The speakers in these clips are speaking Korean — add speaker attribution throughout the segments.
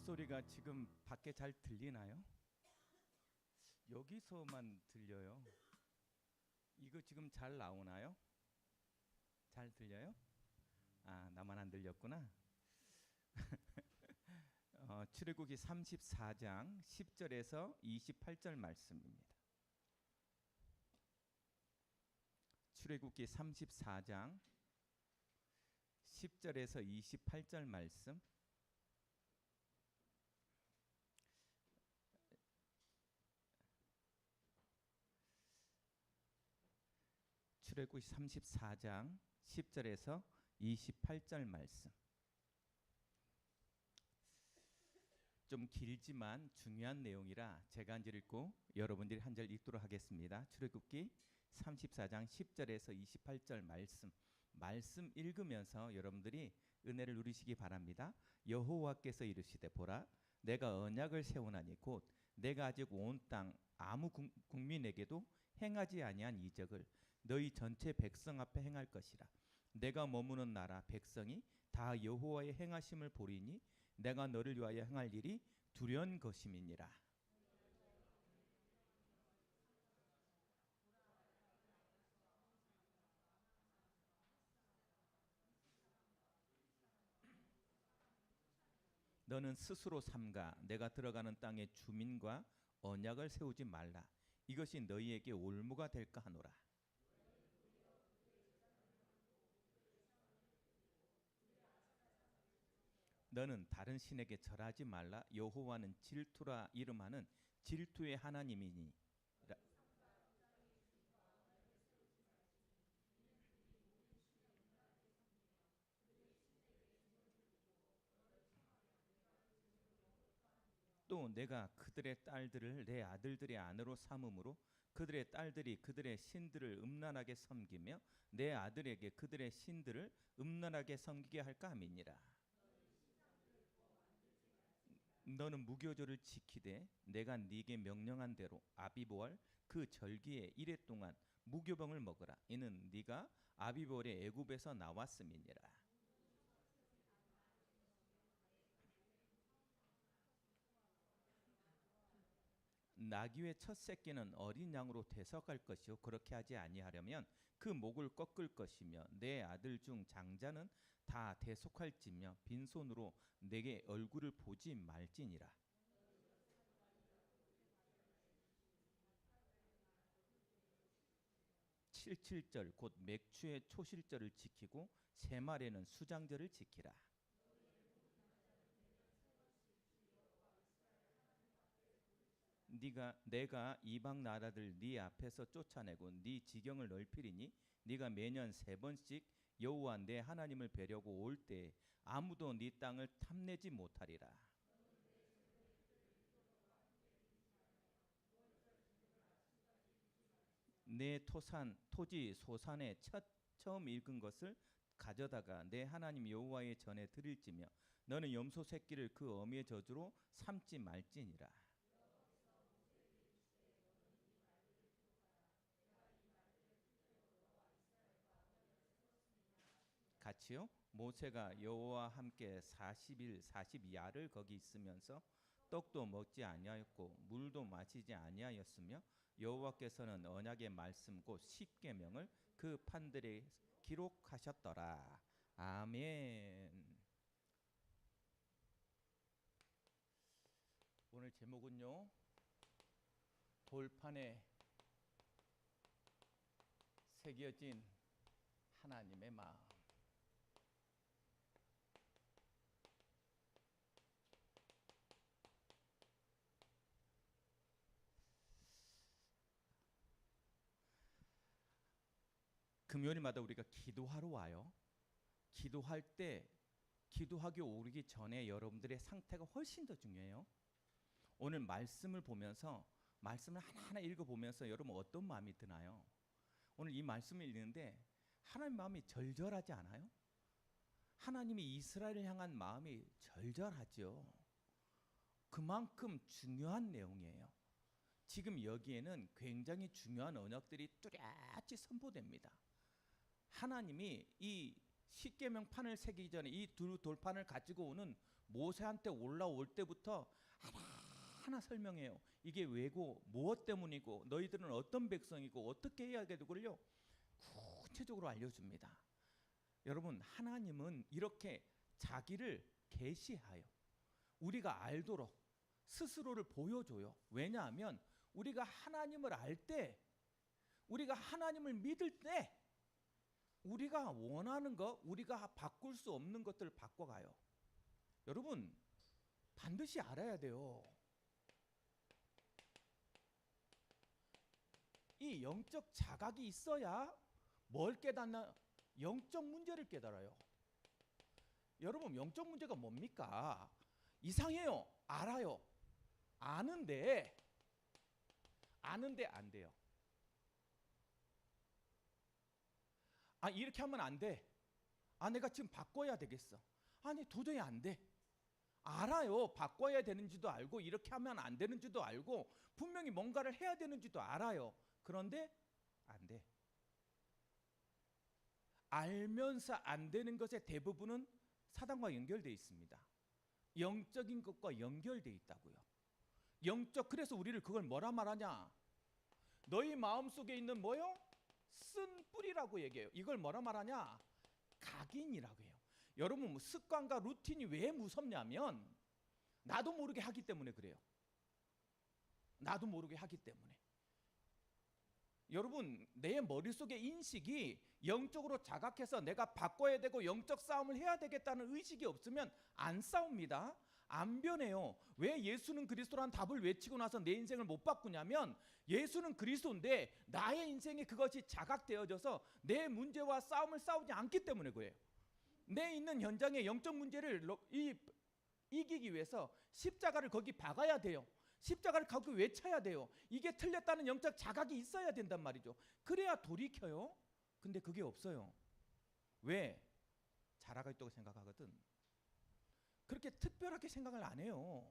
Speaker 1: 목소리가 지금 밖에 잘 들리나요? 여기서만 들려요. 이거 지금 잘 나오나요? 잘 들려요? 아, 나만 안 들렸구나. 출애굽기 34장 10절에서 28절 말씀입니다. 출애굽기 34장 10절에서 28절 말씀. 출애굽기 34장 10절에서 28절 말씀. 좀 길지만 중요한 내용이라 제가 한 절 읽고 여러분들이 한 절 읽도록 하겠습니다. 출애굽기 34장 10절에서 28절 말씀 읽으면서 여러분들이 은혜를 누리시기 바랍니다. 여호와께서 이르시되 보라 내가 언약을 세우나니 곧 내가 아직 온 땅 아무 국민에게도 행하지 아니한 이적을 너희 전체 백성 앞에 행할 것이라. 내가 머무는 나라 백성이 다 여호와의 행하심을 보리니 내가 너를 위하여 행할 일이 두려운 것임이니라. 너는 스스로 삼가 내가 들어가는 땅의 주민과 언약을 세우지 말라. 이것이 너희에게 올무가 될까 하노라. 너는 다른 신에게 절하지 말라. 여호와는 질투라 이름하는 질투의 하나님이니. 또 내가 그들의 딸들을 내 아들들의 아내로 삼음으로 그들의 딸들이 그들의 신들을 음란하게 섬기며 내 아들에게 그들의 신들을 음란하게 섬기게 할까 함이니라. 너는 무교절을 지키되 내가 네게 명령한 대로 아비보알 그 절기에 이래 동안 무교병을 먹으라. 이는 네가 아비보알의 애굽에서 나왔음이니라. 나귀의 첫 새끼는 어린 양으로 대속할 것이요 그렇게 하지 아니하려면 그 목을 꺾을 것이며 내 아들 중 장자는 다 대속할지며 빈손으로 내게 얼굴을 보지 말지니라. 칠칠절 곧 맥추의 초실절을 지키고 세말에는 수장절을 지키라. 내가 이방 나라들 네 앞에서 쫓아내고 네 지경을 넓히리니 네가 매년 3번씩 여호와 내 하나님을 뵈려고 올 때 아무도 네 땅을 탐내지 못하리라. 내 토지 소산의 처음 읽은 것을 가져다가 내 하나님 여호와의 전에 드릴지며 너는 염소 새끼를 그 어미의 저주로 삼지 말지니라. 같이요. 모세가 여호와와 함께 40일 40야를 거기 있으면서 떡도 먹지 아니하였고 물도 마시지 아니하였으며 여호와께서는 언약의 말씀 곧 십계명을 그 판들에 기록하셨더라. 아멘. 오늘 제목은요. 돌판에 새겨진 하나님의 마음. 금요일마다 우리가 기도하러 와요. 기도할 때 기도하기 오르기 전에 여러분들의 상태가 훨씬 더 중요해요. 오늘 말씀을 보면서 말씀을 하나하나 읽어보면서 여러분 어떤 마음이 드나요? 오늘 이 말씀을 읽는데 하나님 마음이 절절하지 않아요? 하나님이 이스라엘을 향한 마음이 절절하죠. 그만큼 중요한 내용이에요. 지금 여기에는 굉장히 중요한 언약들이 뚜렷이 선포됩니다. 하나님이 이 십계명판을 새기기 전에 이 두 돌판을 가지고 오는 모세한테 올라올 때부터 하나하나 설명해요. 이게 왜고 무엇 때문이고 너희들은 어떤 백성이고 어떻게 해야 되고요. 구체적으로 알려줍니다. 여러분, 하나님은 이렇게 자기를 계시하여 우리가 알도록 스스로를 보여줘요. 왜냐하면 우리가 하나님을 알 때, 우리가 하나님을 믿을 때 우리가 원하는 것, 우리가 바꿀 수 없는 것들을 바꿔가요. 여러분, 반드시 알아야 돼요. 이 영적 자각이 있어야 뭘 깨닫나? 영적 문제를 깨달아요. 여러분, 영적 문제가 뭡니까? 이상해요. 알아요. 아는데 안 돼요. 아, 이렇게 하면 안 돼. 아, 내가 지금 바꿔야 되겠어. 아니, 도저히 안 돼. 알아요. 바꿔야 되는지도 알고 이렇게 하면 안 되는지도 알고 분명히 뭔가를 해야 되는지도 알아요. 그런데 안 돼. 알면서 안 되는 것의 대부분은 사단과 연결되어 있습니다. 영적인 것과 연결되어 있다고요. 그래서 우리를 그걸 뭐라 말하냐? 너희 마음속에 있는 뭐요? 쓴 뿌리라고 얘기해요. 이걸 뭐라 말하냐? 각인이라고 해요. 여러분, 뭐 습관과 루틴이 왜 무섭냐면 나도 모르게 하기 때문에 그래요. 나도 모르게 하기 때문에. 여러분, 내 머릿속의 인식이 영적으로 자각해서 내가 바꿔야 되고 영적 싸움을 해야 되겠다는 의식이 없으면 안 싸웁니다. 안 변해요. 왜 예수는 그리스도라는 답을 외치고 나서 내 인생을 못 바꾸냐면 예수는 그리스도인데 나의 인생에 그것이 자각되어져서 내 문제와 싸움을 싸우지 않기 때문에 그래요. 내 있는 현장의 영적 문제를 이기기 위해서 십자가를 거기 박아야 돼요. 십자가를 갖고 외쳐야 돼요. 이게 틀렸다는 영적 자각이 있어야 된단 말이죠. 그래야 돌이켜요. 근데 그게 없어요. 왜? 자라가 있다고 생각하거든. 그렇게 특별하게 생각을 안 해요.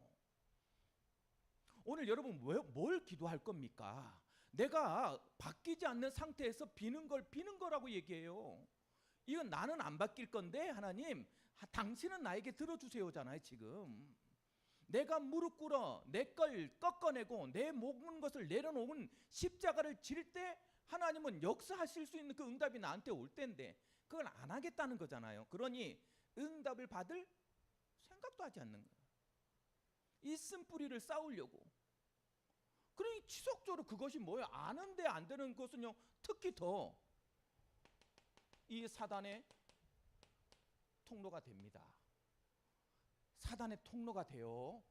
Speaker 1: 오늘 여러분 뭘 기도할 겁니까? 내가 바뀌지 않는 상태에서 비는 거라고 얘기해요. 이건 나는 안 바뀔 건데 하나님, 당신은 나에게 들어주세요잖아요. 지금 내가 무릎 꿇어 내 걸 꺾어내고 내 모든 것을 내려놓은 십자가를 질 때 하나님은 역사하실 수 있는 그 응답이 나한테 올 텐데 그걸 안 하겠다는 거잖아요. 그러니 응답을 받을 생각도 하지 않는 거예요. 이 쓴뿌리를 쌓으려고. 그러니 지속적으로 그것이 뭐예요? 아는데 안 되는 것은요, 특히 더 이 사단의 통로가 됩니다. 사단의 통로가 돼요.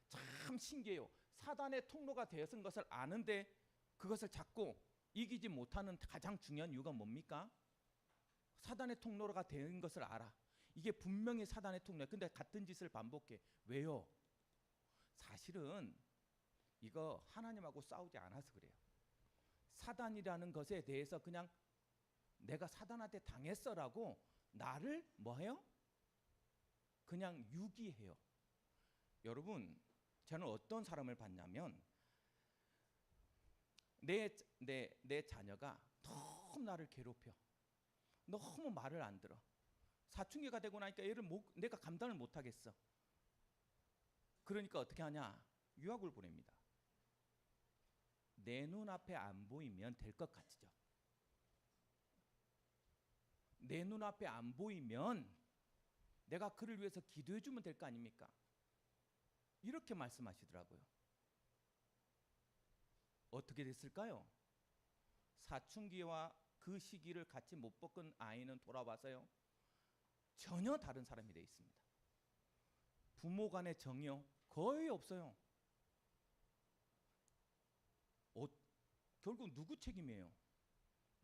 Speaker 1: 참 신기해요. 사단의 통로가 되었은 것을 아는데 그것을 자꾸 이기지 못하는 가장 중요한 이유가 뭡니까? 사단의 통로가 된 것을 알아. 이게 분명히 사단의 통로야. 근데 같은 짓을 반복해. 왜요? 사실은 이거 하나님하고 싸우지 않아서 그래요. 사단이라는 것에 대해서 그냥 내가 사단한테 당했어라고 나를 뭐해요? 그냥 유기해요. 여러분, 저는 어떤 사람을 봤냐면 내 자녀가 너무 나를 괴롭혀. 너무 말을 안 들어. 사춘기가 되고 나니까 내가 감당을 못 하겠어. 그러니까 어떻게 하냐? 유학을 보냅니다. 내 눈앞에 안 보이면 될 것 같죠. 내 눈앞에 안 보이면 내가 그를 위해서 기도해 주면 될 거 아닙니까? 이렇게 말씀하시더라고요. 어떻게 됐을까요? 사춘기와 그 시기를 같이 못 겪은 아이는 돌아와서요, 전혀 다른 사람이 되어 있습니다. 부모 간의 정이요, 거의 없어요. 결국 누구 책임이에요?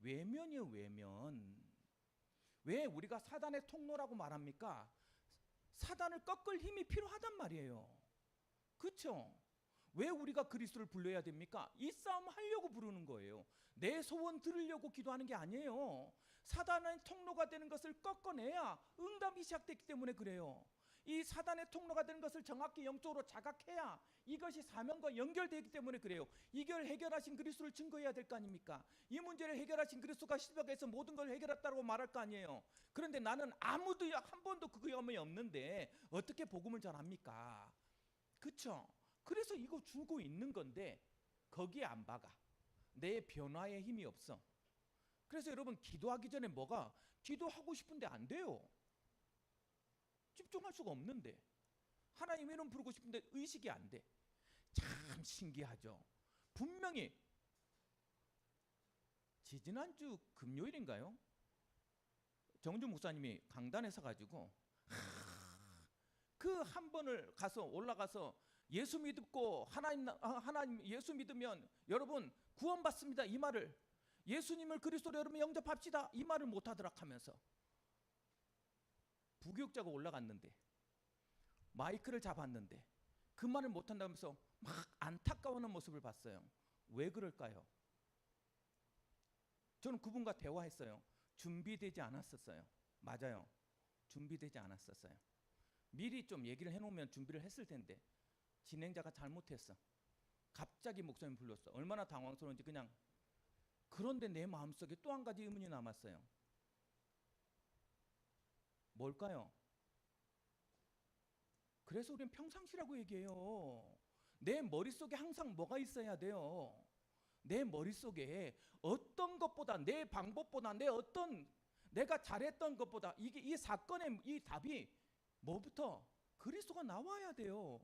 Speaker 1: 외면이에요, 외면. 왜 우리가 사단의 통로라고 말합니까? 사단을 꺾을 힘이 필요하단 말이에요. 그렇죠? 왜 우리가 그리스도를 불러야 됩니까? 이 싸움 하려고 부르는 거예요. 내 소원 들으려고 기도하는 게 아니에요. 사단의 통로가 되는 것을 꺾어내야 응답이 시작됐기 때문에 그래요. 이 사단의 통로가 되는 것을 정확히 영적으로 자각해야 이것이 사명과 연결되기 때문에 그래요. 이걸 해결하신 그리스도를 증거해야 될 거 아닙니까? 이 문제를 해결하신 그리스도가 십자가에서 모든 걸 해결했다고 말할 거 아니에요. 그런데 나는 아무도 한 번도 그 경험이 없는데 어떻게 복음을 전합니까? 그렇죠? 그래서 이거 주고 있는 건데 거기에 안 박아. 내 변화에 힘이 없어. 그래서 여러분 기도하기 전에 뭐가? 기도하고 싶은데 안 돼요. 집중할 수가 없는데 하나님 이름 부르고 싶은데 의식이 안 돼. 참 신기하죠. 분명히 지지난주 금요일인가요? 정준 목사님이 강단에 서가지고 그 한 번을 가서 올라가서 예수 믿고 하나님 예수 믿으면 여러분 구원받습니다 이 말을, 예수님을 그리스도로 여러분 영접합시다 이 말을 못하더라 하면서 부교육자가 올라갔는데 마이크를 잡았는데 그 말을 못한다면서 막 안타까워하는 모습을 봤어요. 왜 그럴까요? 저는 그분과 대화했어요. 준비되지 않았었어요. 맞아요. 준비되지 않았었어요. 미리 좀 얘기를 해놓으면 준비를 했을 텐데 진행자가 잘못했어. 갑자기 목사님 불렀어. 얼마나 당황스러운지 그냥. 그런데 내 마음속에 또 한 가지 의문이 남았어요. 뭘까요? 그래서 우리는 평상시라고 얘기해요. 내 머릿속에 항상 뭐가 있어야 돼요? 내 머릿속에 어떤 것보다, 내 방법보다, 내가 잘했던 것보다 이 사건의 이 답이 뭐부터? 그리스도가 나와야 돼요.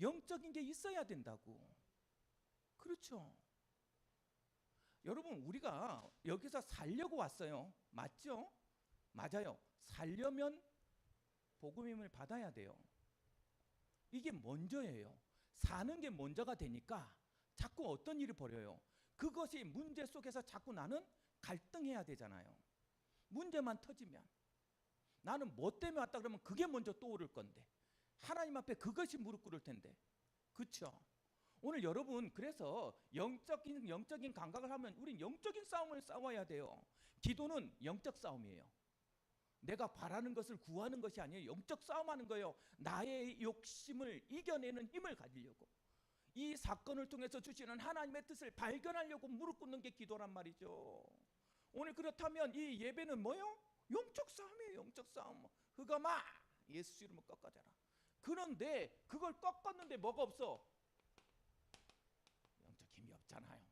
Speaker 1: 영적인 게 있어야 된다고. 그렇죠? 여러분 우리가 여기서 살려고 왔어요. 맞죠? 맞아요. 살려면 복음임을 받아야 돼요. 이게 먼저예요. 사는 게 먼저가 되니까 자꾸 어떤 일이 벌어요. 그것이 문제 속에서 자꾸 나는 갈등해야 되잖아요. 문제만 터지면 나는 뭐 때문에 왔다 그러면 그게 먼저 떠오를 건데 하나님 앞에 그것이 무릎 꿇을 텐데. 그렇죠? 오늘 여러분 그래서 영적인 감각을 하면 우린 영적인 싸움을 싸워야 돼요. 기도는 영적 싸움이에요. 내가 바라는 것을 구하는 것이 아니에요. 영적 싸움하는 거예요. 나의 욕심을 이겨내는 힘을 가지려고. 이 사건을 통해서 주시는 하나님의 뜻을 발견하려고 무릎 꿇는 게 기도란 말이죠. 오늘 그렇다면 이 예배는 뭐요? 영적 싸움이에요. 영적 싸움. 흑암아 예수 이름을 꺾어져라. 그런데 그걸 꺾었는데 뭐가 없어? 영적 힘이 없잖아요.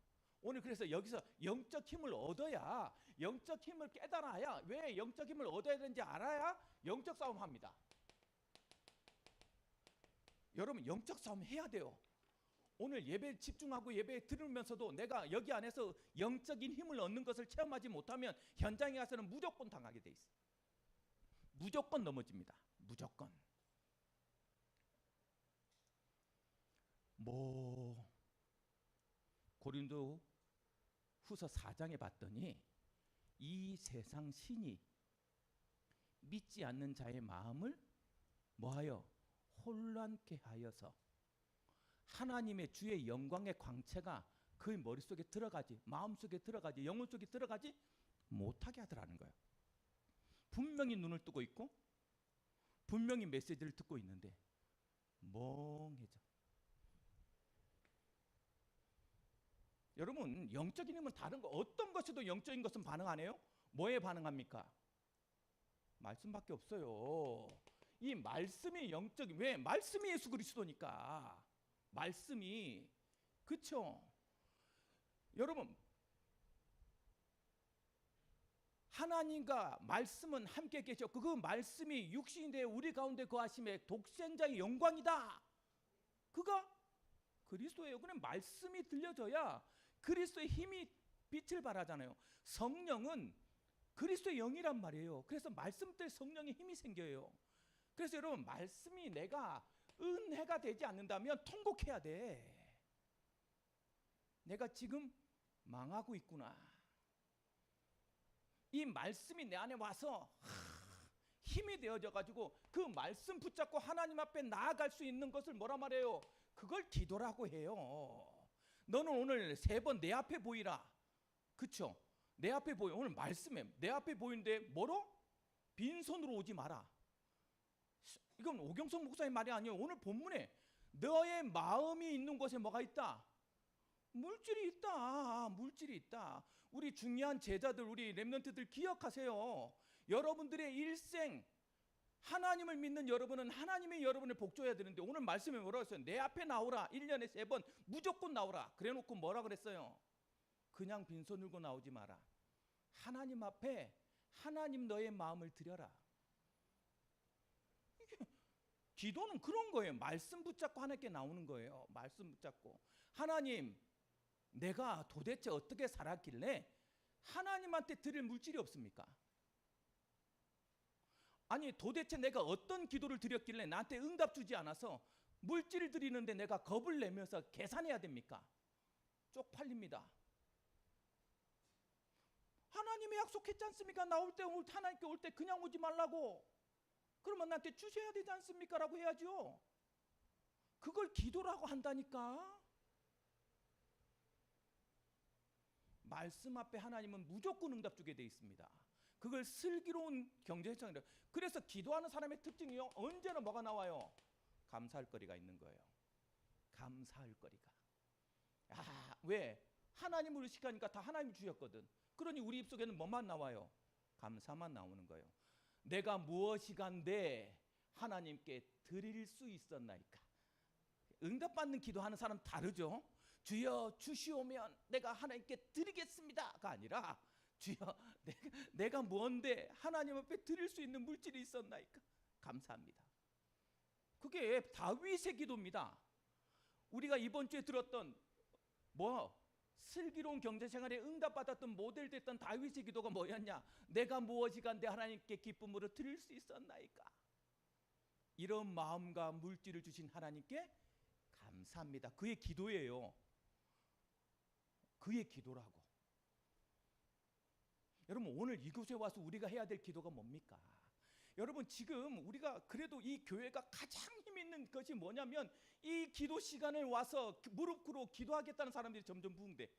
Speaker 1: 오늘 그래서 여기서 영적 힘을 얻어야, 영적 힘을 깨달아야, 왜 영적 힘을 얻어야 되는지 알아야 영적 싸움 합니다. 여러분 영적 싸움 해야 돼요. 오늘 예배에 집중하고 예배에 들으면서도 내가 여기 안에서 영적인 힘을 얻는 것을 체험하지 못하면 현장에 가서는 무조건 당하게 돼 있어요. 무조건 넘어집니다. 무조건. 고린도 후서 4장에 봤더니 이 세상 신이 믿지 않는 자의 마음을 뭐하여? 혼란케 하여서 하나님의 주의 영광의 광채가 그의 머릿속에 들어가지, 마음속에 들어가지, 영혼 속에 들어가지 못하게 하더라는 거예요. 분명히 눈을 뜨고 있고 분명히 메시지를 듣고 있는데 멍해져. 여러분 영적인 힘은 다른 거, 어떤 것에도 영적인 것은 반응 안 해요? 뭐에 반응합니까? 말씀밖에 없어요. 이 말씀이 영적인, 왜? 말씀이 예수 그리스도니까. 말씀이. 그쵸? 여러분 하나님과 말씀은 함께 계셨고 그 말씀이 육신이 되어 우리 가운데 거하심에 독생자의 영광이다. 그가 그리스도예요. 그럼 말씀이 들려져야 그리스도의 힘이 빛을 발하잖아요. 성령은 그리스도의 영이란 말이에요. 그래서 말씀 때 성령의 힘이 생겨요. 그래서 여러분 말씀이 내가 은혜가 되지 않는다면 통곡해야 돼. 내가 지금 망하고 있구나. 이 말씀이 내 안에 와서 힘이 되어져 가지고 그 말씀 붙잡고 하나님 앞에 나아갈 수 있는 것을 뭐라 말해요? 그걸 기도라고 해요. 너는 오늘 3번 내 앞에 보이라. 그쵸? 내 앞에 보여. 오늘 말씀에 내 앞에 보이는데 뭐로? 빈손으로 오지 마라. 이건 오경석 목사의 말이 아니에요. 오늘 본문에 너의 마음이 있는 곳에 뭐가 있다? 물질이 있다. 물질이 있다. 우리 중요한 제자들, 우리 렘넌트들 기억하세요. 여러분들의 일생, 하나님을 믿는 여러분은 하나님의 여러분을 복종해야 되는데 오늘 말씀에 뭐라고 했어요? 내 앞에 나오라. 1년에 3번 무조건 나오라. 그래놓고 뭐라 그랬어요? 그냥 빈손 들고 나오지 마라. 하나님 앞에 하나님 너의 마음을 드려라. 이게 기도는 그런 거예요. 말씀 붙잡고 하나님께 나오는 거예요. 말씀 붙잡고 하나님, 내가 도대체 어떻게 살았길래 하나님한테 드릴 물질이 없습니까? 아니 도대체 내가 어떤 기도를 드렸길래 나한테 응답 주지 않아서 물질을 드리는데 내가 겁을 내면서 계산해야 됩니까? 쪽팔립니다. 하나님이 약속했지 않습니까? 나올 때 하나님께 올 때 그냥 오지 말라고. 그러면 나한테 주셔야 되지 않습니까? 라고 해야죠. 그걸 기도라고 한다니까. 말씀 앞에 하나님은 무조건 응답 주게 돼 있습니다. 그걸 슬기로운 경제성이라. 그래서 기도하는 사람의 특징이요, 언제나 뭐가 나와요? 감사할 거리가 있는 거예요. 감사할 거리가. 왜? 하나님을 의식하니까 다 하나님이 주셨거든. 그러니 우리 입속에는 뭐만 나와요? 감사만 나오는 거예요. 내가 무엇이간데 하나님께 드릴 수 있었나이까. 응답받는 기도하는 사람 다르죠. 주여 주시오면 내가 하나님께 드리겠습니다가 아니라 주여 내가 뭔데 하나님 앞에 드릴 수 있는 물질이 있었나이까. 감사합니다. 그게 다윗의 기도입니다. 우리가 이번 주에 들었던 슬기로운 경제생활에 응답받았던 모델 됐던 다윗의 기도가 뭐였냐? 내가 무엇이간데 하나님께 기쁨으로 드릴 수 있었나이까. 이런 마음과 물질을 주신 하나님께 감사합니다. 그의 기도예요. 그의 기도라고. 여러분 오늘 이곳에 와서 우리가 해야 될 기도가 뭡니까? 여러분 지금 우리가 그래도 이 교회가 가장 힘 있는 것이 뭐냐면 이 기도 시간에 와서 무릎 꿇고 기도하겠다는 사람들이 점점 부흥돼.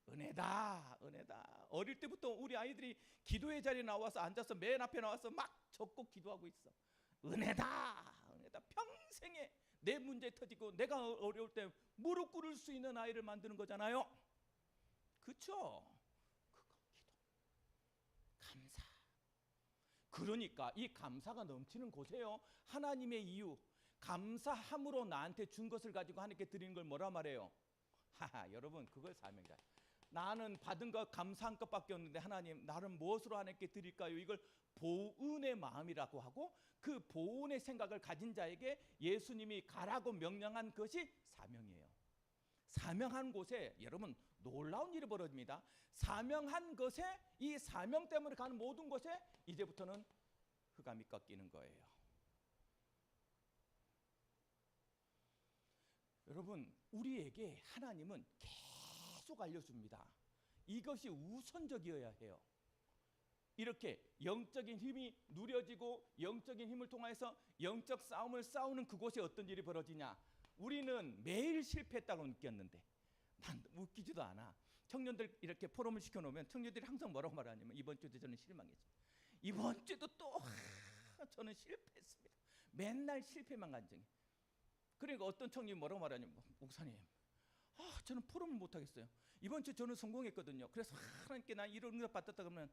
Speaker 1: 은혜다. 어릴 때부터 우리 아이들이 기도의 자리에 나와서 앉아서 맨 앞에 나와서 막 적고 기도하고 있어. 은혜다. 평생에 내 문제 터지고 내가 어려울 때 무릎 꿇을 수 있는 아이를 만드는 거잖아요. 그렇죠? 그거 기도. 감사. 그러니까 이 감사가 넘치는 곳에요, 하나님의 이유, 감사함으로 나한테 준 것을 가지고 하나님께 드리는 걸 뭐라 말해요? 여러분 그걸 사명이다. 나는 받은 것 감사한 것밖에 없는데 하나님 나를 무엇으로 하나님께 드릴까요? 이걸 보은의 마음이라고 하고, 그 보은의 생각을 가진 자에게 예수님이 가라고 명령한 것이 사명이에요. 사명한 곳에 여러분 놀라운 일이 벌어집니다. 사명한 것에, 이 사명 때문에 가는 모든 것에 이제부터는 흑암이 꺾이는 거예요. 여러분 우리에게 하나님은 계속 알려줍니다. 이것이 우선적이어야 해요. 이렇게 영적인 힘이 누려지고 영적인 힘을 통해서 영적 싸움을 싸우는 그곳에 어떤 일이 벌어지냐? 우리는 매일 실패했다고 느꼈는데, 난 웃기지도 않아. 청년들 이렇게 포럼을 시켜놓으면 청년들이 항상 뭐라고 말하냐면 이번 주도 저는 실망했습니다. 이번 주도 또 저는 실패했습니다. 맨날 실패만 간증해. 그러니까 어떤 청년이 뭐라고 말하냐면, 목사님 저는 포럼을 못하겠어요. 이번 주 저는 성공했거든요. 그래서 하나님께 난 이런 응답 받았다 그러면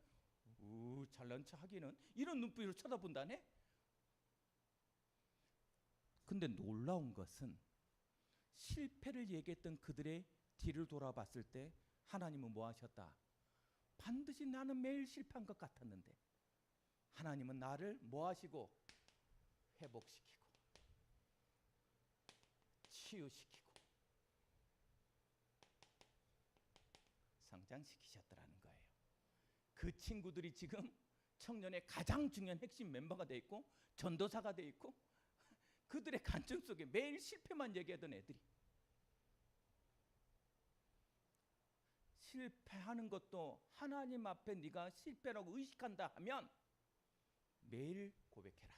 Speaker 1: 잘난 척 하기는, 이런 눈빛으로 쳐다본다네. 근데 놀라운 것은 실패를 얘기했던 그들의 뒤를 돌아봤을 때 하나님은 뭐 하셨다? 반드시 나는 매일 실패한 것 같았는데 하나님은 나를 뭐 하시고? 회복시키고 치유시키고 성장시키셨더라는 거예요. 그 친구들이 지금 청년의 가장 중요한 핵심 멤버가 돼 있고 전도사가 돼 있고, 그들의 간증 속에 매일 실패만 얘기하던 애들이, 실패하는 것도 하나님 앞에 네가 실패라고 의식한다 하면 매일 고백해라.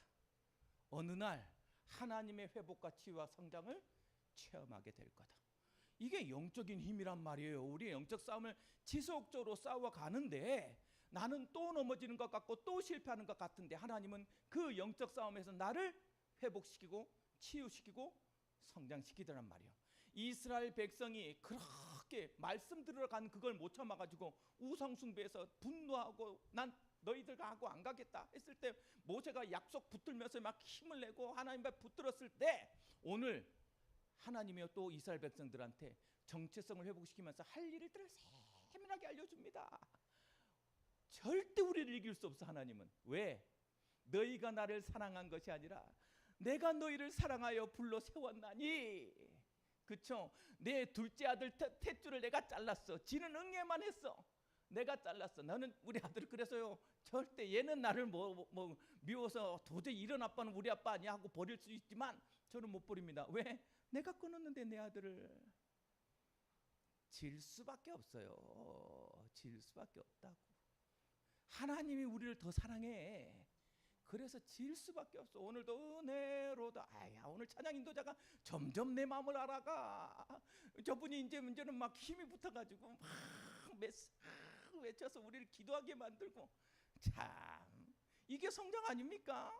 Speaker 1: 어느 날 하나님의 회복과 치유와 성장을 체험하게 될 거다. 이게 영적인 힘이란 말이에요. 우리의 영적 싸움을 지속적으로 싸워가는데 나는 또 넘어지는 것 같고 또 실패하는 것 같은데 하나님은 그 영적 싸움에서 나를 회복시키고 치유시키고 성장시키더란 말이에요. 이스라엘 백성이 그렇게 말씀 들어간 그걸 못 참아가지고 우상숭배해서 분노하고 난 너희들과 하고 안 가겠다 했을 때 모세가 약속 붙들면서 막 힘을 내고 하나님 앞에 붙들었을 때 오늘 하나님이 또 이스라엘 백성들한테 정체성을 회복시키면서 할 일을 세밀하게 알려줍니다. 절대 우리를 이길 수 없어. 하나님은 왜? 너희가 나를 사랑한 것이 아니라 내가 너희를 사랑하여 불러 세웠나니. 그쵸? 내 둘째 아들 탯줄을 내가 잘랐어. 지는 응애만 했어. 내가 잘랐어. 나는 우리 아들 그래서요 절대 얘는 나를 뭐 미워서 도저히 이런 아빠는 우리 아빠 아니야 하고 버릴 수 있지만 저는 못 버립니다. 왜? 내가 끊었는데 내 아들을. 질 수밖에 없어요. 질 수밖에 없다고. 하나님이 우리를 더 사랑해. 그래서 질 수밖에 없어. 오늘도 은혜로다. 아야, 오늘 찬양 인도자가 점점 내 마음을 알아가. 저분이 이제는 막 힘이 붙어가지고 막 외쳐서 우리를 기도하게 만들고. 참 이게 성장 아닙니까?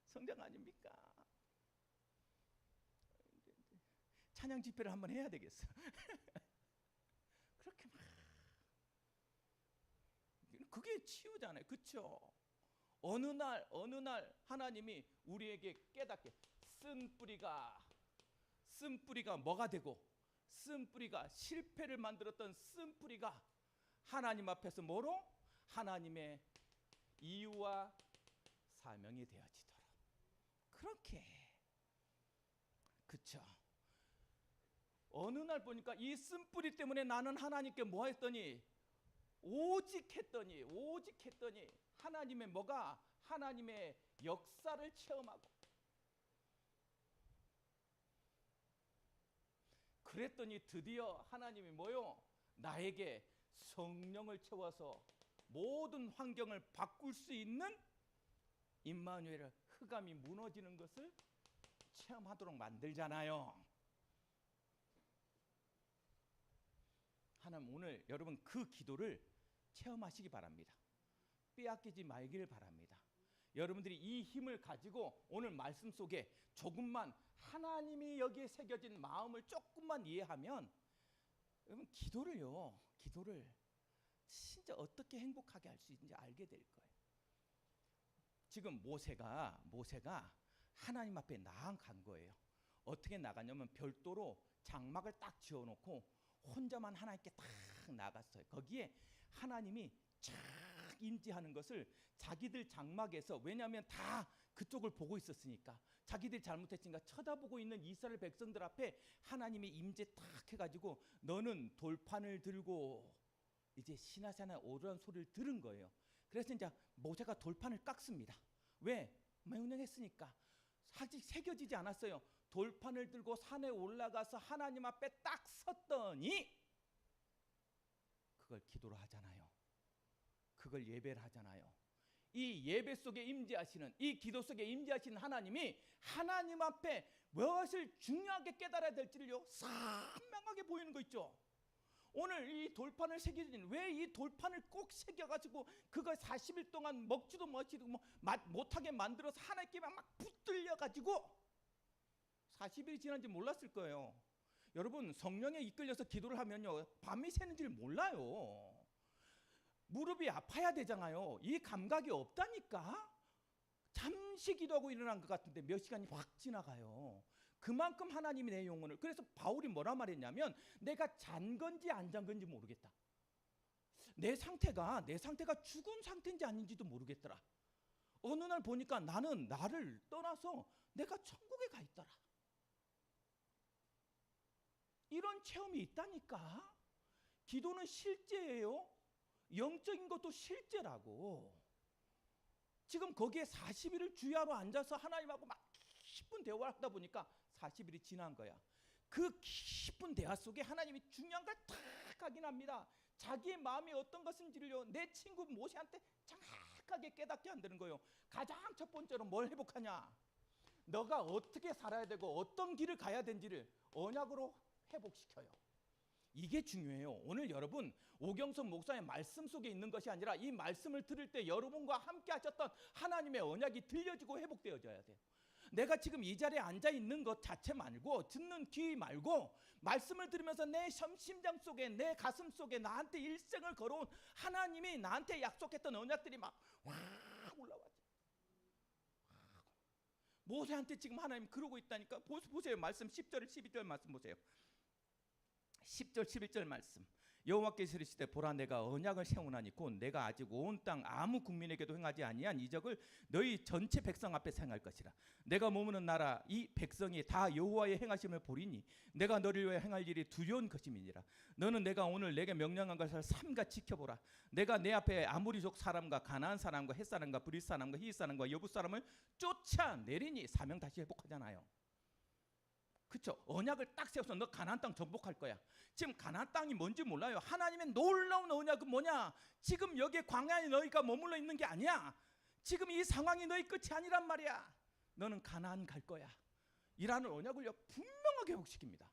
Speaker 1: 성장 아닙니까? 찬양 집회를 한번 해야 되겠어. 그렇게 막 그게 치유잖아요. 그렇죠? 어느 날 하나님이 우리에게 깨닫게 쓴 뿌리가 뭐가 되고 쓴 뿌리가 실패를 만들었던 쓴 뿌리가 하나님 앞에서 뭐로? 하나님의 이유와 사명이 되어지도록. 그렇게. 그렇죠? 어느 날 보니까 이 쓴뿌리 때문에 나는 하나님께 뭐 했더니 오직 했더니 하나님의 뭐가? 하나님의 역사를 체험하고 그랬더니 드디어 하나님이 뭐요? 나에게 성령을 채워서 모든 환경을 바꿀 수 있는 임마누엘의 흑암이 무너지는 것을 체험하도록 만들잖아요. 하나님 오늘 여러분 그 기도를 체험하시기 바랍니다. 빼앗기지 말기를 바랍니다. 여러분들이 이 힘을 가지고 오늘 말씀 속에 조금만 하나님이 여기에 새겨진 마음을 조금만 이해하면 여러분 기도를 진짜 어떻게 행복하게 할 수 있는지 알게 될 거예요. 지금 모세가 하나님 앞에 나아간 거예요. 어떻게 나갔냐면 별도로 장막을 딱 지어놓고 혼자만 하나님께 딱 나갔어요. 거기에 하나님이 쫙 임재하는 것을 자기들 장막에서, 왜냐하면 다 그쪽을 보고 있었으니까, 자기들이 잘못했으니까 쳐다보고 있는 이스라엘 백성들 앞에 하나님이 임재 딱 해가지고 너는 돌판을 들고 이제 시내산에 오르라는 소리를 들은 거예요. 그래서 이제 모세가 돌판을 깎습니다. 왜? 명령했으니까. 아직 새겨지지 않았어요. 돌판을 들고 산에 올라가서 하나님 앞에 딱 섰더니 그걸 기도로 하잖아요. 그걸 예배를 하잖아요. 이 예배 속에 임재하시는, 이 기도 속에 임재하시는 하나님이 하나님 앞에 무엇을 중요하게 깨달아야 될지를요 선명하게 보이는 거 있죠. 오늘 이 돌판을 새겨진, 왜 이 돌판을 꼭 새겨가지고 그걸 40일 동안 먹지도 못하고 못하게 만들어서 하나님께 막 붙들려가지고 40일이 지난지 몰랐을 거예요. 여러분 성령에 이끌려서 기도를 하면요 밤이 새는 줄 몰라요. 무릎이 아파야 되잖아요. 이 감각이 없다니까. 잠시 기도하고 일어난 것 같은데 몇 시간이 확 지나가요. 그만큼 하나님이 내 영혼을, 그래서 바울이 뭐라 말했냐면 내가 잔 건지 안 잔 건지 모르겠다. 내 상태가 죽은 상태인지 아닌지도 모르겠더라. 어느 날 보니까 나는 나를 떠나서 내가 천국에 가 있더라. 이런 체험이 있다니까. 기도는 실제예요. 영적인 것도 실제라고. 지금 거기에 40일을 주야로 앉아서 하나님하고 막 깊은 대화를 하다 보니까 40일이 지난 거야. 그 깊은 대화 속에 하나님이 중요한 걸 탁 확인합니다. 자기의 마음이 어떤 것인지를요 내 친구 모세한테 정확하게 깨닫게 한다는 거예요. 가장 첫 번째로 뭘 회복하냐? 너가 어떻게 살아야 되고 어떤 길을 가야 되는지를 언약으로 회복시켜요. 이게 중요해요. 오늘 여러분 오경석 목사의 말씀 속에 있는 것이 아니라 이 말씀을 들을 때 여러분과 함께 하셨던 하나님의 언약이 들려지고 회복되어져야 돼요. 내가 지금 이 자리에 앉아 있는 것 자체 말고, 듣는 귀 말고, 말씀을 들으면서 내 심장 속에, 내 가슴 속에 나한테 일생을 걸어온 하나님이 나한테 약속했던 언약들이 막 확 올라와죠. 모세한테 지금 하나님 그러고 있다니까. 보세요. 말씀 10절 12절 말씀 보세요. 10절 11절 말씀. 여호와께서 이르시되 보라 내가 언약을 세우나니 곧 내가 아직 온 땅 아무 국민에게도 행하지 아니한 이적을 너희 전체 백성 앞에서 행할 것이라. 내가 머무는 나라 이 백성이 다 여호와의 행하심을 보리니 내가 너를 위하여 행할 일이 두려운 것임이니라. 너는 내가 오늘 내게 명령한 것을 삼가 지켜보라. 내가 내 앞에 아모리족 사람과 가나안 사람과 헷 사람과 브릿 사람과 히윗 사람과 여부 사람을 쫓아내리니. 사명 다시 회복하잖아요. 그렇죠? 언약을 딱 세워서 너 가나안 땅 정복할 거야. 지금 가나안 땅이 뭔지 몰라요. 하나님의 놀라운 언약은 뭐냐? 지금 여기에 광야에 너희가 머물러 있는 게 아니야. 지금 이 상황이 너희 끝이 아니란 말이야. 너는 가나안 갈 거야. 이라는 언약을 분명하게 회복시킵니다.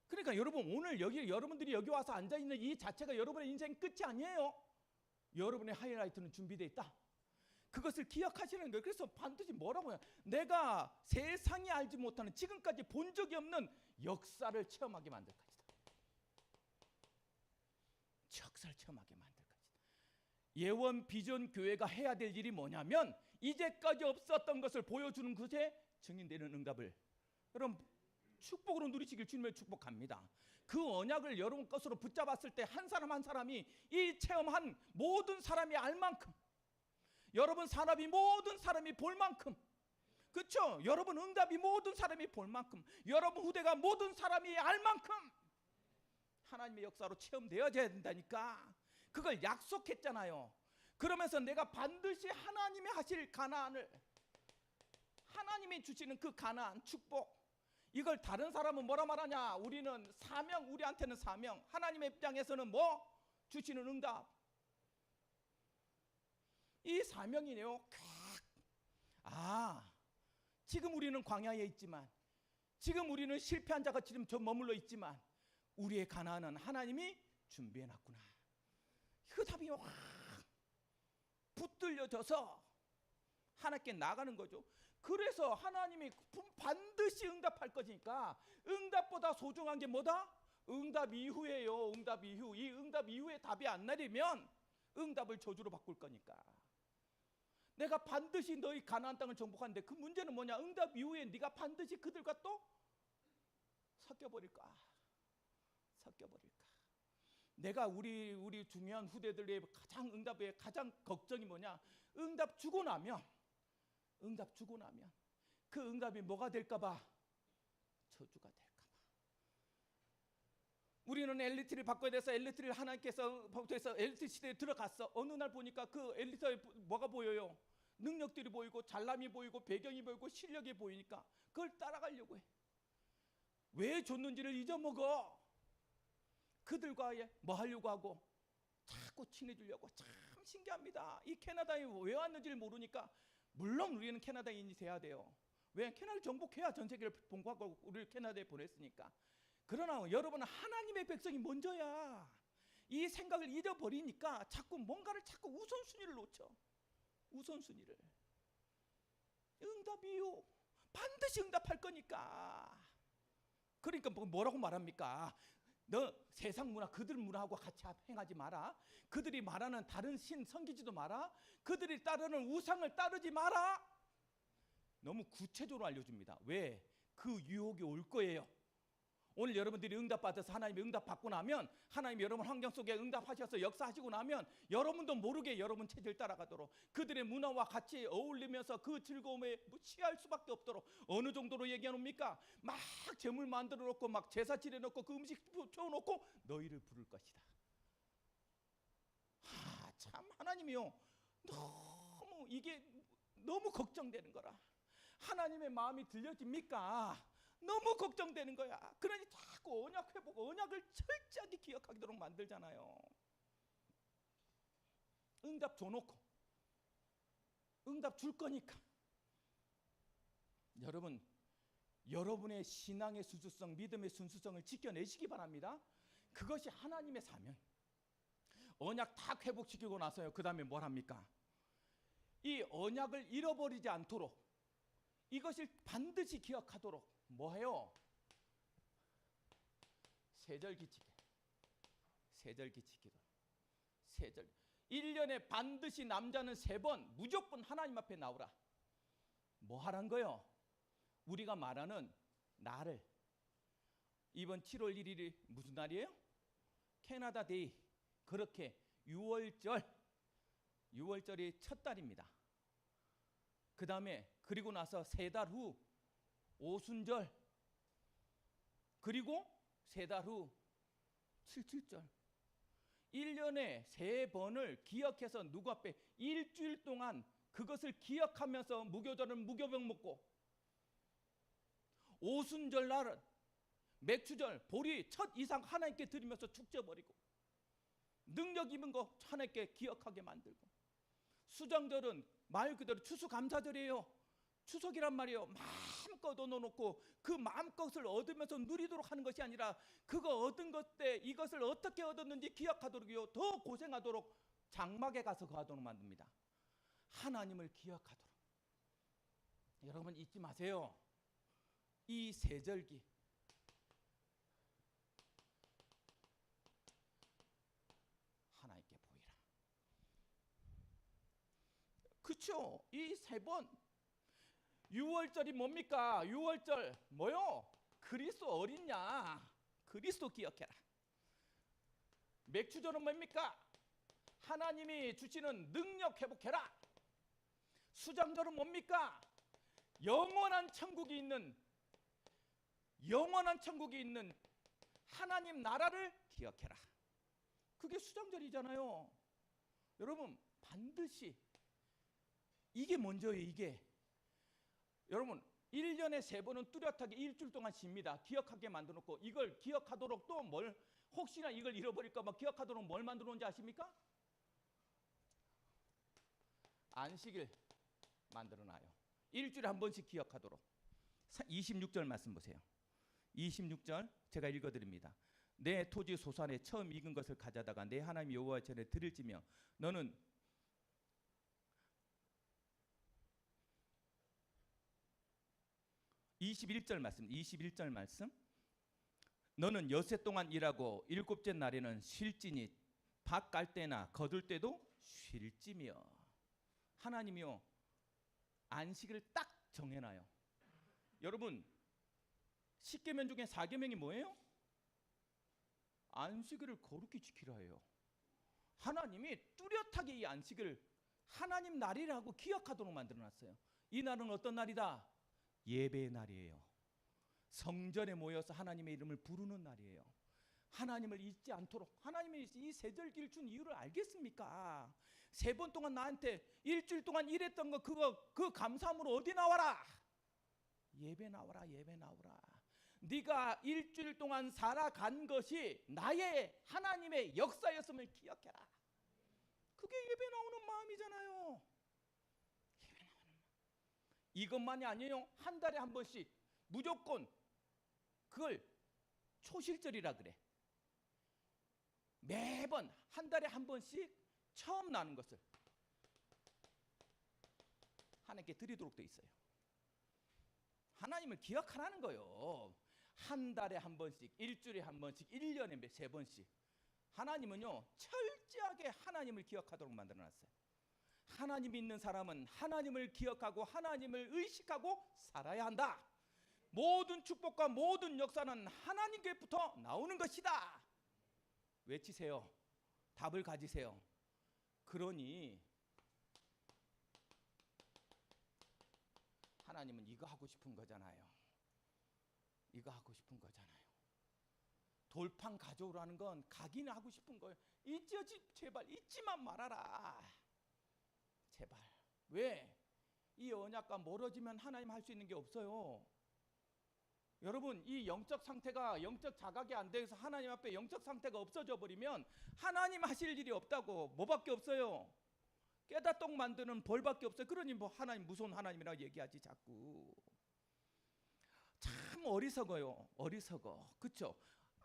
Speaker 1: 그러니까 여러분 오늘 여러분들이 여기 와서 앉아 있는 이 자체가 여러분의 인생 끝이 아니에요. 여러분의 하이라이트는 준비되어 있다. 그것을 기억하시는 거예요. 그래서 반드시 뭐라고 해요? 내가 세상이 알지 못하는, 지금까지 본 적이 없는 역사를 체험하게 만들 것이다. 역사를 체험하게 만들 것이다. 예원 비전 교회가 해야 될 일이 뭐냐면 이제까지 없었던 것을 보여주는 것에 증인되는 응답을 여러분 축복으로 누리시길 주님의 축복합니다. 그 언약을 여러분 것으로 붙잡았을 때 한 사람 한 사람이 이 체험한 모든 사람이 알 만큼, 여러분 산업이 모든 사람이 볼 만큼, 그렇죠? 여러분 응답이 모든 사람이 볼 만큼, 여러분 후대가 모든 사람이 알 만큼 하나님의 역사로 체험되어져야 된다니까. 그걸 약속했잖아요. 그러면서 내가 반드시 하나님이 하실 가나안을, 하나님이 주시는 그 가나안 축복, 이걸 다른 사람은 뭐라 말하냐? 우리는 사명, 우리한테는 사명, 하나님의 입장에서는 뭐? 주시는 응답. 이 사명이네요. 지금 우리는 광야에 있지만, 지금 우리는 실패한 자가 지금 저 머물러 있지만 우리의 가나안은 하나님이 준비해놨구나. 그 답이 확 붙들려져서 하나님께 나가는 거죠. 그래서 하나님이 반드시 응답할 것이니까, 응답보다 소중한 게 뭐다? 응답 이후에요. 응답 이후. 이 응답 이후에 답이 안 내리면 응답을 저주로 바꿀 거니까. 내가 반드시 너희 가나안 땅을 정복하는데 그 문제는 뭐냐? 응답 이후에 네가 반드시 그들과 또 섞여버릴까? 내가 우리 중요한 후대들의 가장 응답의 가장 걱정이 뭐냐? 응답 주고 나면 그 응답이 뭐가 될까봐? 저주가 될까봐. 우리는 엘리트를 바꿔야 돼서 엘리트를 하나님께서 엘리트 시대에 들어갔어. 어느 날 보니까 그 엘리트에 뭐가 보여요? 능력들이 보이고 잘남이 보이고 배경이 보이고 실력이 보이니까 그걸 따라가려고 해. 왜 줬는지를 잊어먹어. 그들과 뭐 하려고 하고 자꾸 친해지려고. 참 신기합니다. 이 캐나다에 왜 왔는지를 모르니까, 물론 우리는 캐나다인이 돼야 돼요. 왜? 캐나다를 정복해야 전 세계를 봉과하고 우리를 캐나다에 보냈으니까. 그러나 여러분은 하나님의 백성이 먼저야. 이 생각을 잊어버리니까 자꾸 뭔가를 자꾸 우선순위를 놓쳐. 우선순위를. 응답이요. 반드시 응답할 거니까. 그러니까 뭐라고 말합니까? 너 세상 문화, 그들 문화하고 같이 행하지 마라. 그들이 말하는 다른 신 섬기지도 마라. 그들이 따르는 우상을 따르지 마라. 너무 구체적으로 알려줍니다. 왜? 그 유혹이 올 거예요. 오늘 여러분들이 응답받아서 하나님의 응답 받고 나면, 하나님이 여러분 환경 속에 응답하셔서 역사하시고 나면 여러분도 모르게 여러분 체질 따라가도록, 그들의 문화와 같이 어울리면서 그 즐거움에 취할 수밖에 없도록. 어느 정도로 얘기해놓습니까? 막 제물 만들어 놓고 막 제사 지내 놓고 그 음식 채워놓고 너희를 부를 것이다. 참 하나님이요, 너무 이게 너무 걱정되는 거라. 하나님의 마음이 들려집니까? 너무 걱정되는 거야. 그러니 자꾸 언약 회복, 언약을 철저하게 기억하도록 만들잖아요. 응답 줘놓고 응답 줄 거니까. 여러분
Speaker 2: 여러분의 신앙의 순수성, 믿음의 순수성을 지켜내시기 바랍니다. 그것이 하나님의 사명. 언약 다 회복시키고 나서요, 그 다음에 뭘 합니까? 이 언약을 잃어버리지 않도록, 이것을 반드시 기억하도록 뭐해요? 세절기 지켜. 세절기 지키도록. 세절. 1년에 반드시 남자는 3번 무조건 하나님 앞에 나오라. 뭐 하란 거요? 우리가 말하는 날을, 이번 7월 1일이 무슨 날이에요? 캐나다 데이. 그렇게 6월절이 첫 달입니다. 그 다음에 그리고 나서 3달 후 오순절, 그리고 3달 후 칠칠절. 1년에 3번을 기억해서 누구 앞에 일주일 동안 그것을 기억하면서 무교절은 무교병 먹고, 오순절 날은 맥주절 보리 첫 이상 하나님께 드리면서 축제버리고, 능력 입은 거 하나님께 기억하게 만들고, 수장절은 말 그대로 추수감사절이에요. 추석이란 말이에요. 마음껏 얻어놓고 그 마음껏을 얻으면서 누리도록 하는 것이 아니라 그거 얻은 것 때 이것을 어떻게 얻었는지 기억하도록요, 더 고생하도록 장막에 가서 거하도록 만듭니다. 하나님을 기억하도록. 여러분 잊지 마세요. 이 세절기, 하나님께 보이라. 그쵸? 이 3번. 6월절이 뭡니까? 6월절 뭐요? 그리스도 어린 양, 그리스도 기억해라. 맥주절은 뭡니까? 하나님이 주시는 능력 회복해라. 수장절은 뭡니까? 영원한 천국이 있는 하나님 나라를 기억해라. 그게 수장절이잖아요. 여러분 반드시 이게 먼저예요. 이게 여러분 1년에 3번은 뚜렷하게 일주일 동안 쉽니다. 기억하게 만들어놓고, 이걸 기억하도록 또 뭘, 혹시나 이걸 잃어버릴까 봐 기억하도록 뭘 만들어놓은지 아십니까? 안식일 만들어놔요. 일주일에 한 번씩 기억하도록. 26절 말씀 보세요. 26절 제가 읽어드립니다. 내 토지 소산에 처음 익은 것을 가져다가 내 하나님 여호와 전에 드릴지며 너는 21절 말씀. 너는 엿새 동안 일하고 7째 날에는 쉴지니 밭 갈 때나 거둘 때도 쉴지며. 하나님이요 안식일을 딱 정해놔요. 여러분 10계명 중에 4계명이 뭐예요? 안식일을 거룩히 지키라 해요. 하나님이 뚜렷하게 이 안식일을 하나님 날이라고 기억하도록 만들어놨어요. 이 날은 어떤 날이다? 예배의 날이에요. 성전에 모여서 하나님의 이름을 부르는 날이에요. 하나님을 잊지 않도록. 하나님이 이 세절기를 준 이유를 알겠습니까? 3번 동안 나한테 일주일 동안 일했던 거, 그 감사함으로 어디 나와라? 예배 나와라. 예배 나오라. 네가 일주일 동안 살아간 것이 나의 하나님의 역사였음을 기억해라. 그게 예배 나오는 마음이잖아요. 예배 나오는 마음. 이것만이 아니에요. 한 달에 한 번씩 무조건, 그걸 초실절이라 그래. 매번 한 달에 한 번씩 처음 나는 것을 하나님께 드리도록 돼 있어요. 하나님을 기억하라는 거예요. 한 달에 한 번씩, 일주일에 한 번씩, 1년에 3번씩. 하나님은요 철저하게 하나님을 기억하도록 만들어놨어요. 하나님 있는 사람은 하나님을 기억하고 하나님을 의식하고 살아야 한다. 모든 축복과 모든 역사는 하나님께부터 나오는 것이다. 외치세요. 답을 가지세요. 그러니 하나님은 이거 하고 싶은 거잖아요. 이거 하고 싶은 거잖아요. 돌판 가져오라는 건 가기는 하고 싶은 거예요. 제발 잊지만 말아라. 제발. 왜? 이 언약과 멀어지면 하나님 할 수 있는 게 없어요. 여러분 이 영적 상태가, 영적 자각이 안 돼서 하나님 앞에 영적 상태가 없어져 버리면 하나님 하실 일이 없다고. 뭐밖에 없어요? 깨닫도록 만드는 벌밖에 없어요. 그러니 뭐 하나님 무서운 하나님이라고 얘기하지 자꾸. 참 참 어리석어요. 어리석어. 그렇죠?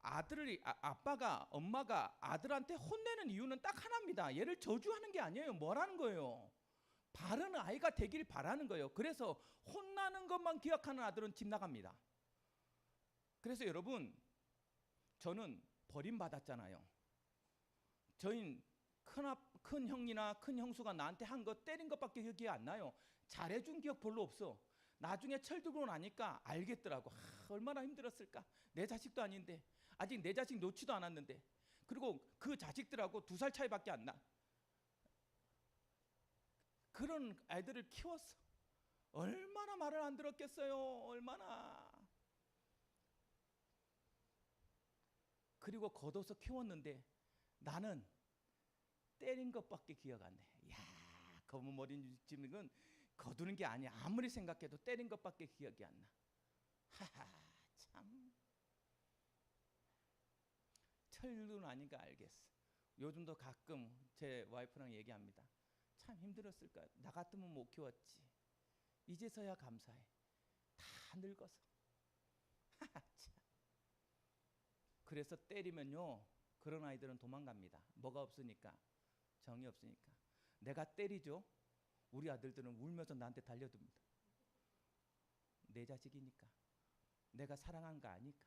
Speaker 2: 아빠가 엄마가 아들한테 혼내는 이유는 딱 하나입니다. 얘를 저주하는 게 아니에요. 뭐라는 거예요? 바른 아이가 되길 바라는 거예요. 그래서 혼나는 것만 기억하는 아들은 집 나갑니다. 그래서 여러분, 저는 버림받았잖아요. 저희 큰 형이나 큰 형수가 나한테 한 거 때린 것밖에 기억이 안 나요. 잘해준 기억 별로 없어. 나중에 철들고 나니까 알겠더라고. 얼마나 힘들었을까. 내 자식도 아닌데, 아직 내 자식 놓지도 않았는데, 그리고 그 자식들하고 2살 차이밖에 안 나. 그런 아이들을 키웠어. 얼마나 말을 안 들었겠어요. 얼마나. 그리고 걷어서 키웠는데 나는 때린 것밖에 기억 안 나. 야, 검은 머리 짚는 건 거두는 게 아니야. 아무리 생각해도 때린 것밖에 기억이 안 나. 하하, 참. 철든 아닌가 알겠어. 요즘도 가끔 제 와이프랑 얘기합니다. 참 힘들었을까. 나 같으면 못 키웠지. 이제서야 감사해. 다 늙어서. 하하, 참. 그래서 때리면요, 그런 아이들은 도망갑니다. 뭐가 없으니까, 정이 없으니까. 내가 때리죠. 우리 아들들은 울면서 나한테 달려듭니다. 내 자식이니까, 내가 사랑한 거 아니까.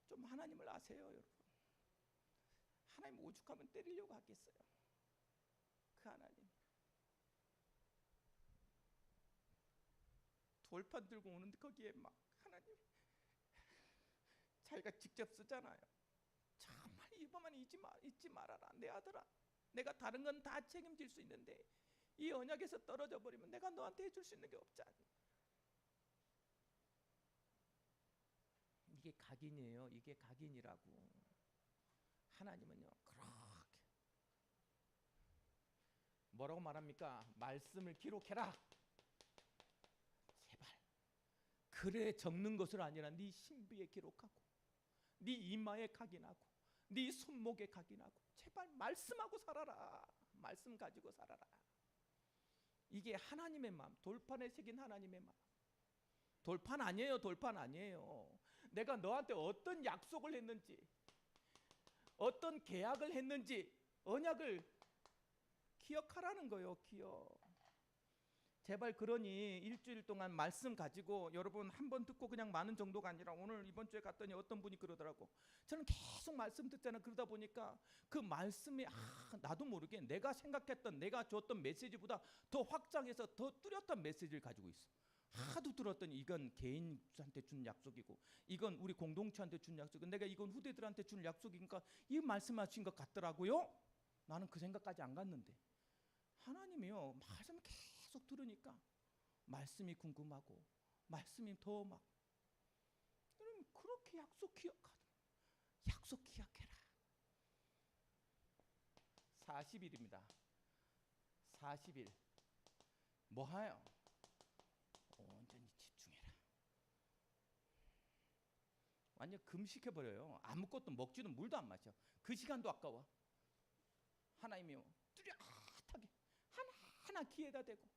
Speaker 2: 좀 하나님을 아세요, 여러분. 하나님 오죽하면 때리려고 하겠어요. 그 하나님. 돌판 들고 오는데 거기에 막 하나님 자기가 직접 쓰잖아요. 정말 이번만 잊지 말아라. 내 아들아. 내가 다른 건 다 책임질 수 있는데 이 언약에서 떨어져 버리면 내가 너한테 해줄 수 있는 게 없잖아. 이게 각인이에요. 이게 각인이라고. 하나님은요, 그렇게 뭐라고 말합니까? 말씀을 기록해라. 제발. 글에 적는 것을 아니라 네 신비에 기록하고, 네 이마에 각인하고, 네 손목에 각인하고, 제발 말씀하고 살아라. 말씀 가지고 살아라. 이게 하나님의 마음, 돌판에 새긴 하나님의 마음. 돌판 아니에요. 돌판 아니에요. 내가 너한테 어떤 약속을 했는지, 어떤 계약을 했는지, 언약을 기억하라는 거예요. 기억. 제발 그러니 일주일 동안 말씀 가지고 여러분 한 번 듣고 그냥 마는 정도가 아니라, 오늘 이번 주에 갔더니 어떤 분이 그러더라고. 저는 계속 말씀 듣잖아. 그러다 보니까 그 말씀이 나도 모르게 내가 생각했던, 내가 줬던 메시지보다 더 확장해서 더 뚜렷한 메시지를 가지고 있어. 하도 들었더니 이건 개인한테 준 약속이고, 이건 우리 공동체한테 준 약속이고, 내가 이건 후대들한테 준 약속이니까 이 말씀하신 것 같더라고요. 나는 그 생각까지 안 갔는데 하나님이요, 말씀 계속 들으니까 말씀이 궁금하고, 말씀이 더 막, 여러분 그렇게 약속 기억하더라. 약속 기억해라. 40일입니다. 40일 뭐하요? 온전히 집중해라. 완전 금식해버려요. 아무것도 먹지도 물도 안 마셔. 그 시간도 아까워. 하나님이요, 뚜렷하게 하나하나 귀에다 대고.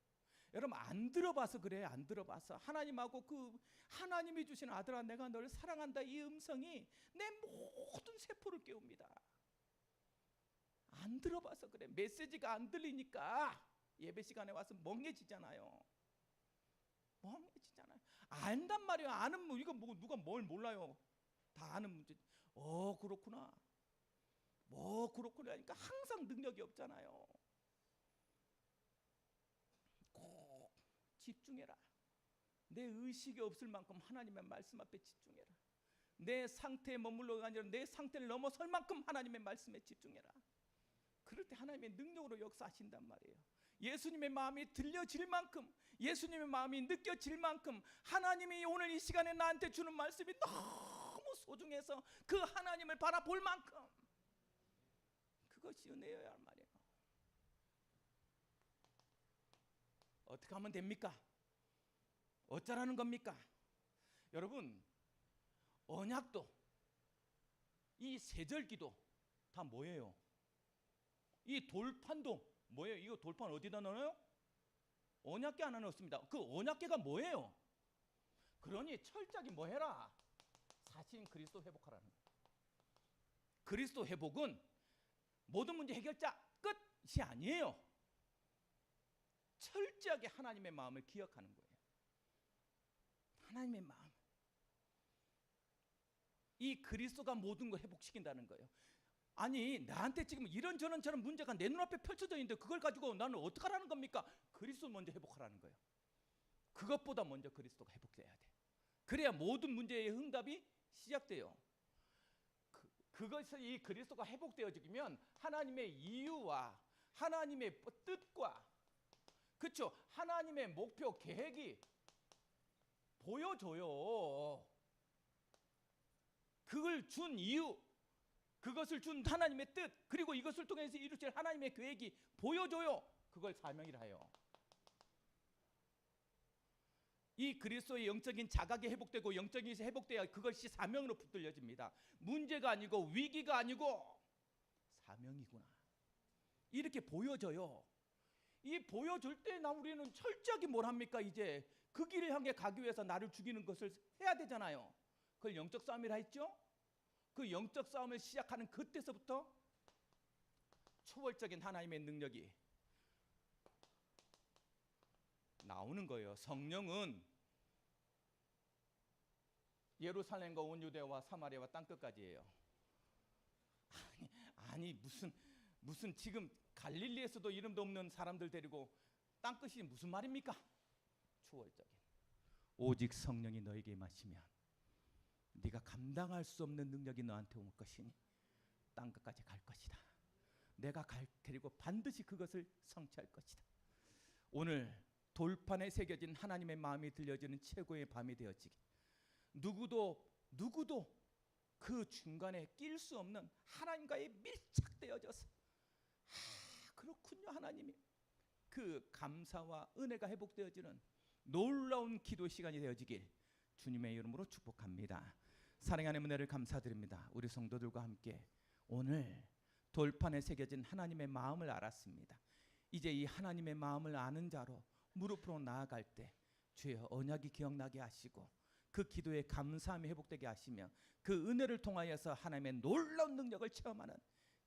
Speaker 2: 여러분 안 들어봐서 그래. 안 들어봐서. 하나님하고 그 하나님이 주신 아들아 내가 너를 사랑한다, 이 음성이 내 모든 세포를 깨웁니다. 안 들어봐서 그래. 메시지가 안 들리니까 예배 시간에 와서 멍해지잖아요. 멍해지잖아요. 안단 말이에요. 아는 뭐 이거 뭐 누가 뭘 몰라요. 다 아는 문제. 그렇구나. 그렇구나 하니까 항상 능력이 없잖아요. 꼭 집중해라. 내 의식이 없을 만큼 하나님의 말씀 앞에 집중해라. 내 상태에 머물러가 아니라 내 상태를 넘어설 만큼 하나님의 말씀에 집중해라. 그럴 때 하나님의 능력으로 역사하신단 말이에요. 예수님의 마음이 들려질 만큼, 예수님의 마음이 느껴질 만큼, 하나님이 오늘 이 시간에 나한테 주는 말씀이 너무 소중해서 그 하나님을 바라볼 만큼, 그것이 은혜여야 할 말이에요. 어떻게 하면 됩니까? 어쩌라는 겁니까? 여러분, 언약도 이 세절기도 다 뭐예요? 이 돌판도 뭐예요? 이거 돌판 어디다 넣어요? 언약궤 안에 넣습니다. 그 언약궤가 뭐예요? 그러니 철저하게 뭐 해라? 사신 그리스도 회복하라는 거예요. 그리스도 회복은 모든 문제 해결자 끝이 아니에요. 철저하게 하나님의 마음을 기억하는 거예요. 하나님의 마음. 이 그리스도가 모든 걸 회복시킨다는 거예요. 아니 나한테 지금 이런저런 문제가 내 눈앞에 펼쳐져 있는데 그걸 가지고 나는 어떡하라는 겁니까? 그리스도 먼저 회복하라는 거예요. 그것보다 먼저 그리스도가 회복돼야 돼. 그래야 모든 문제의 응답이 시작돼요. 그것이 이 그리스도가 회복되어지면 하나님의 이유와 하나님의 뜻과 그렇죠? 하나님의 목표 계획이 보여줘요. 그걸 준 이유, 그것을 준 하나님의 뜻, 그리고 이것을 통해서 이루실 하나님의 계획이 보여줘요. 그걸 사명이라 해요. 이 그리스도의 영적인 자각이 회복되고 영적인 회복돼야 그것이 사명으로 붙들려집니다. 문제가 아니고 위기가 아니고 사명이구나. 이렇게 보여져요. 이 보여줄 때 우리는 철저하게 뭘 합니까? 이제 그 길을 향해 가기 위해서 나를 죽이는 것을 해야 되잖아요. 그걸 영적 싸움이라 했죠? 그 영적 싸움을 시작하는 그때서부터 초월적인 하나님의 능력이 나오는 거예요. 성령은 예루살렘과 온 유대와 사마리아와 땅끝까지예요. 아니 무슨 지금 갈릴리에서도 이름도 없는 사람들 데리고 땅끝이 무슨 말입니까? 초월적인 오직 성령이 너에게 임하시면 네가 감당할 수 없는 능력이 너한테 올 것이니 땅끝까지 갈 것이다. 내가 그리고 반드시 그것을 성취할 것이다. 오늘 돌판에 새겨진 하나님의 마음이 들려지는 최고의 밤이 되어지게 누구도 그 중간에 낄 수 없는 하나님과의 밀착되어져서 그렇군요. 하나님이 그 감사와 은혜가 회복되어지는 놀라운 기도 시간이 되어지길 주님의 이름으로 축복합니다. 사랑하는 은혜를 감사드립니다. 우리 성도들과 함께 오늘 돌판에 새겨진 하나님의 마음을 알았습니다. 이제 이 하나님의 마음을 아는 자로 무릎으로 나아갈 때 주여 언약이 기억나게 하시고 그 기도에 감사함이 회복되게 하시며 그 은혜를 통하여서 하나님의 놀라운 능력을 체험하는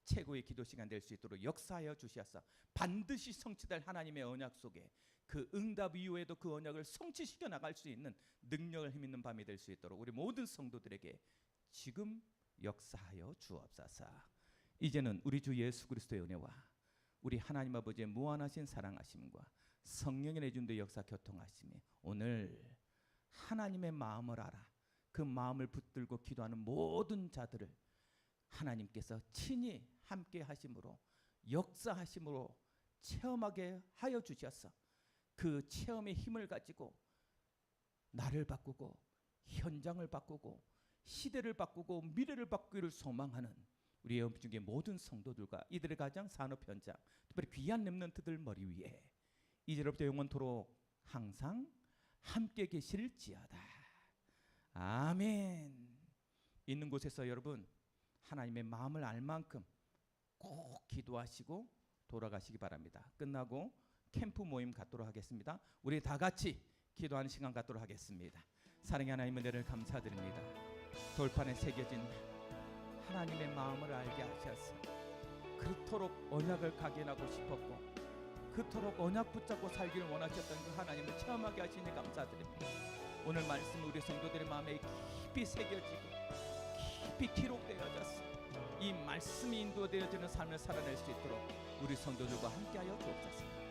Speaker 2: 최고의 기도 시간 될 수 있도록 역사하여 주시옵소서. 반드시 성취될 하나님의 언약 속에 그 응답 이후에도 그 언약을 성취시켜 나갈 수 있는 능력을 힘있는 밤이 될 수 있도록 우리 모든 성도들에게 지금 역사하여 주옵소서. 이제는 우리 주 예수 그리스도의 은혜와 우리 하나님 아버지의 무한하신 사랑하심과 성령의 내준도 역사 교통하심이 오늘 하나님의 마음을 알아 그 마음을 붙들고 기도하는 모든 자들을 하나님께서 친히 함께 하심으로 역사하심으로 체험하게 하여 주셔서 그 체험의 힘을 가지고 나를 바꾸고 현장을 바꾸고 시대를 바꾸고 미래를 바꾸기를 소망하는 우리 영중의 모든 성도들과 이들의 가장 산업 현장 특별히 귀한 렘넌트들 머리 위에 이제로부터 영원토록 항상 함께 계실지어다. 아멘. 있는 곳에서 여러분 하나님의 마음을 알 만큼 꼭 기도하시고 돌아가시기 바랍니다. 끝나고 캠프 모임 갖도록 하겠습니다. 우리 다 같이 기도하는 시간 갖도록 하겠습니다. 사랑의 하나님 은혜를 감사드립니다. 돌판에 새겨진 하나님의 마음을 알게 하셔서 그토록 언약을 각인하고 싶었고 그토록 언약 붙잡고 살기를 원하셨던 그 하나님을 체험하게 하시니 감사드립니다. 오늘 말씀 우리 성도들의 마음에 깊이 새겨지고 깊이 기록되어져서 이 말씀이 인도되어지는 삶을 살아낼 수 있도록 우리 성도들과 함께하여 주옵소서.